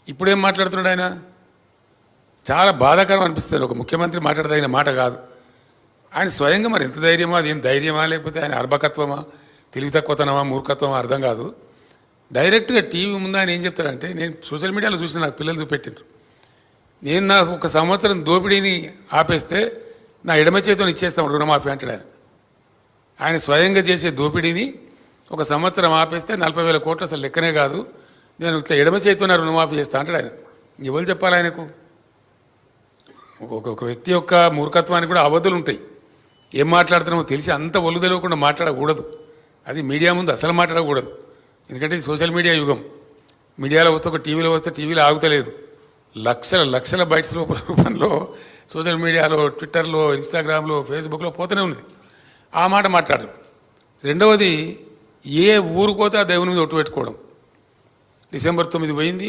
ఇప్పుడేం మాట్లాడుతున్నాడు ఆయన? చాలా బాధాకరం అనిపిస్తుంది. ఒక ముఖ్యమంత్రి మాట్లాడదగిన మాట కాదు. ఆయన స్వయంగా మరి ఎంత ధైర్యమా, అదేం ధైర్యమా, లేకపోతే ఆయన అర్భకత్వమా, తెలివి తక్కువతనమా, మూర్ఖత్వమా అర్థం కాదు. డైరెక్ట్గా టీవీ ముందు ఆయన ఏం చెప్తాడంటే, నేను సోషల్ మీడియాలో చూసిన, నాకు పిల్లలు చూపెట్టిండ్రు, నేను నా ఒక సంవత్సరం దోపిడీని ఆపేస్తే నా ఎడమ చేతిని ఇచ్చేస్తాం రుణమాఫీ అంటాడు ఆయన. ఆయన స్వయంగా చేసే దోపిడీని ఒక సంవత్సరం ఆపేస్తే 40,000 కోట్లు అసలు లెక్కనే కాదు, నేను ఇట్లా ఎడమ చేతితో రుణమాఫీ చేస్తా అంటాడు ఆయన. ఎవరు చెప్పాలి ఆయనకు? ఒక వ్యక్తి యొక్క మూర్ఖత్వానికి కూడా అవధులు ఉంటాయి. ఏం మాట్లాడుతున్నామో తెలిసి అంత ఒళ్ళు తెలియకుండా మాట్లాడకూడదు. అది మీడియా ముందు అసలు మాట్లాడకూడదు. ఎందుకంటే ఇది సోషల్ మీడియా యుగం. మీడియాలో వస్తే ఒక టీవీలో వస్తే టీవీలో ఆగుతలేదు. లక్షల బైట్స్ రూపంలో సోషల్ మీడియాలో, ట్విట్టర్లో, ఇన్స్టాగ్రామ్లో, ఫేస్బుక్లో పోతూనే ఉన్నది. ఆ మాట మాట్లాడరు. రెండవది, ఏ ఊరుకోతే ఆ దేవుని మీద ఒట్టు పెట్టుకోవడం. డిసెంబర్ 9 పోయింది.